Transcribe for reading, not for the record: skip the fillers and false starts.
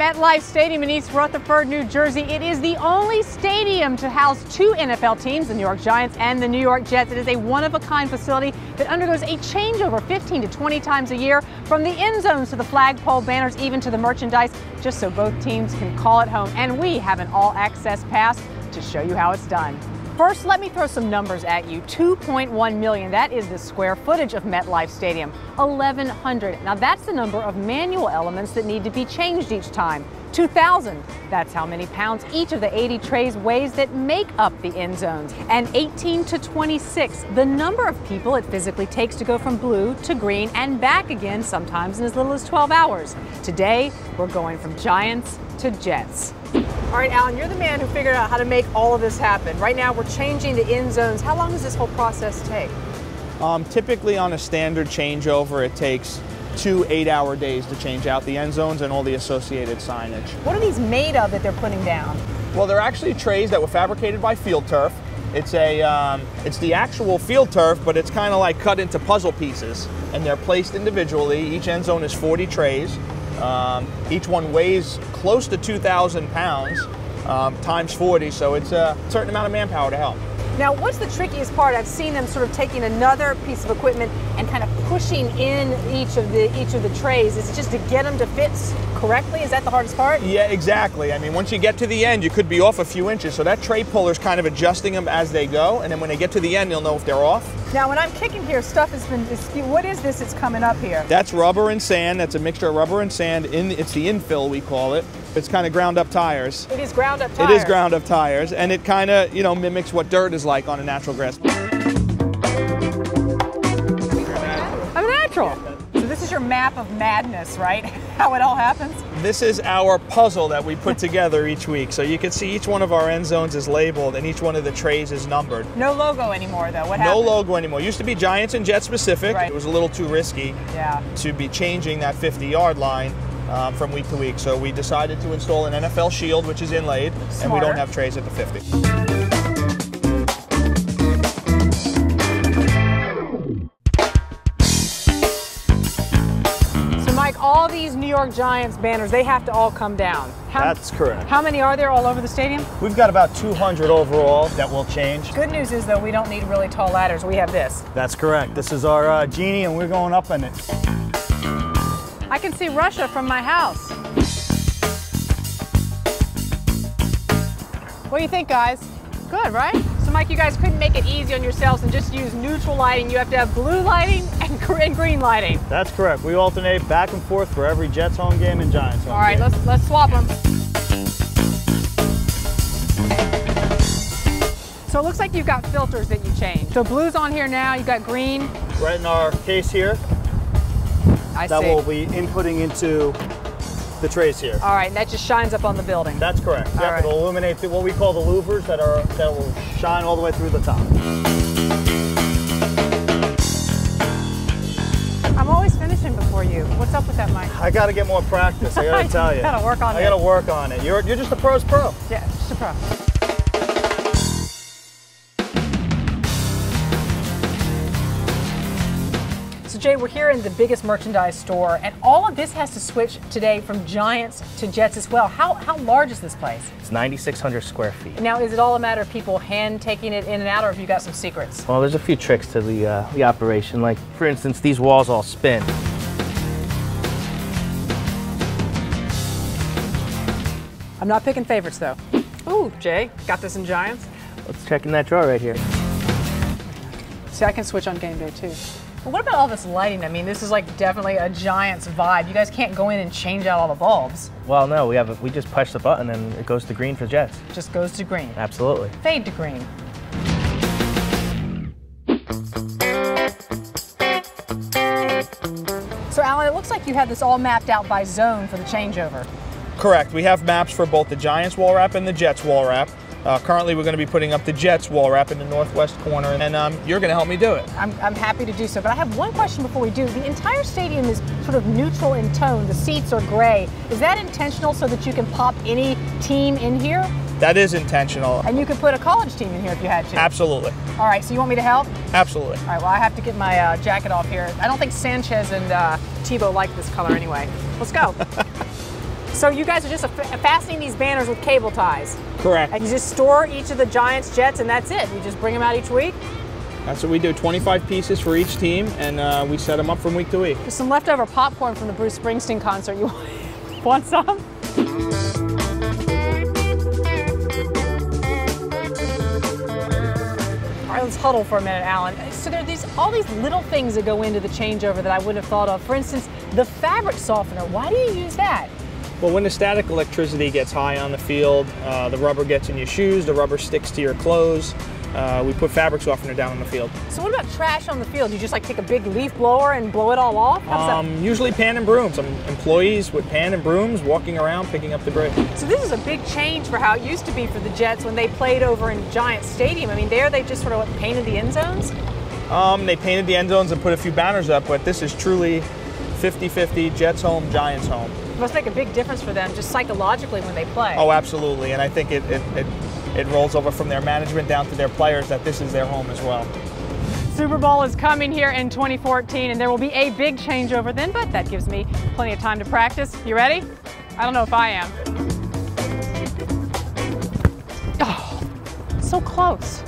MetLife Stadium in East Rutherford, New Jersey. It is the only stadium to house two NFL teams, the New York Giants and the New York Jets. It is a one-of-a-kind facility that undergoes a changeover 15 to 20 times a year, from the end zones to the flagpole banners, even to the merchandise, just so both teams can call it home. And we have an all-access pass to show you how it's done. First, let me throw some numbers at you. 2.1 million, that is the square footage of MetLife Stadium. 1,100, now that's the number of manual elements that need to be changed each time. 2,000, that's how many pounds each of the 80 trays weighs that make up the end zones. And 18 to 26, the number of people it physically takes to go from blue to green and back again, sometimes in as little as 12 hours. Today, we're going from Giants to Jets. All right, Alan, you're the man who figured out how to make all of this happen. Right now, we're changing the end zones. How long does this whole process take? Typically on a standard changeover, it takes 2 8-hour days to change out the end zones and all the associated signage. What are these made of that they're putting down? Well, they're actually trays that were fabricated by Field Turf. It's the actual field turf, but it's kind of like cut into puzzle pieces, and they're placed individually. Each end zone is 40 trays. Each one weighs close to 2,000 pounds times 40, so it's a certain amount of manpower to help. Now, what's the trickiest part? I've seen them sort of taking another piece of equipment and kind of pushing in each of the trays. Is it just to get them to fit correctly? Is that the hardest part? Yeah, exactly. I mean, once you get to the end, you could be off a few inches, so that tray puller's kind of adjusting them as they go, and then when they get to the end, you'll know if they're off. Now, when I'm kicking here, stuff has been, what is this that's coming up here? That's rubber and sand. That's a mixture of rubber and sand. It's the infill, we call it. It's kind of ground up tires. It is ground up tires. It is ground up tires, and it kind of, mimics what dirt is like on a natural grass. I'm natural. So this is your map of madness, right? How it all happens? This is our puzzle that we put together each week. So you can see each one of our end zones is labeled and each one of the trays is numbered. No logo anymore, though. What happened? No logo anymore. It used to be Giants and Jets specific. Right. It was a little too risky to be changing that 50-yard line from week to week. So we decided to install an NFL shield, which is inlaid, and we don't have trays at the 50. All these New York Giants banners, they have to all come down. That's correct. How many are there all over the stadium? We've got about 200 overall that will change. Good news is, though, we don't need really tall ladders. We have this. That's correct. This is our genie, and we're going up in it. I can see Russia from my house. What do you think, guys? Good, right? So, Mike, you guys couldn't make it easy on yourselves and just use neutral lighting. You have to have blue lighting and green lighting. That's correct. We alternate back and forth for every Jets home game and Giants home game. All right, let's swap them. So it looks like you've got filters that you change. So blue's on here now, you've got green. Right in our case here. I see. That will be inputting into the trays here. All right, and that just shines up on the building. That's correct. Yep, right. It'll illuminate what we call the louvers that will shine all the way through the top. I'm always finishing before you. What's up with that, Mike? I got to get more practice. I got to tell you. Gotta work on it. I got to work on it. You're just a pro's pro. Yeah, just a pro. So Jay, we're here in the biggest merchandise store, and all of this has to switch today from Giants to Jets as well. How large is this place? It's 9,600 square feet. Now, is it all a matter of people hand taking it in and out, or have you got some secrets? Well, there's a few tricks to the operation. Like, for instance, these walls all spin. I'm not picking favorites, though. Ooh, Jay, got this in Giants? Let's check in that drawer right here. See, I can switch on game day, too. But what about all this lighting? I mean, this is like definitely a Giants vibe. You guys can't go in and change out all the bulbs. Well, no, we just push the button and it goes to green for Jets. Just goes to green. Absolutely. Fade to green. So, Alan, it looks like you had this all mapped out by zone for the changeover. Correct. We have maps for both the Giants wall wrap and the Jets wall wrap. Currently, we're going to be putting up the Jets wall wrap in the northwest corner, and you're going to help me do it. I'm happy to do so, but I have one question before we do. The entire stadium is sort of neutral in tone. The seats are gray. Is that intentional so that you can pop any team in here? That is intentional. And you could put a college team in here if you had to? Absolutely. All right, so you want me to help? Absolutely. All right, well, I have to get my jacket off here. I don't think Sanchez and Tebow like this color anyway. Let's go. So you guys are just fastening these banners with cable ties. Correct. And you just store each of the Giants jets and that's it? You just bring them out each week? That's what we do, 25 pieces for each team, and we set them up from week to week. There's some leftover popcorn from the Bruce Springsteen concert. You want some? All right, let's huddle for a minute, Alan. So there are all these little things that go into the changeover that I wouldn't have thought of. For instance, the fabric softener. Why do you use that? Well, when the static electricity gets high on the field, the rubber gets in your shoes, the rubber sticks to your clothes. We put fabric softener down on the field. So what about trash on the field? You just like take a big leaf blower and blow it all off? Usually pan and broom. Some employees with pan and brooms walking around picking up debris. So this is a big change for how it used to be for the Jets when they played over in Giant Stadium. I mean, there they just sort of painted the end zones? They painted the end zones and put a few banners up, but this is truly 50-50, Jets home, Giants home. It must make a big difference for them just psychologically when they play. Oh, absolutely, and I think it rolls over from their management down to their players that this is their home as well. Super Bowl is coming here in 2014, and there will be a big changeover then, but that gives me plenty of time to practice. You ready? I don't know if I am. Oh, so close.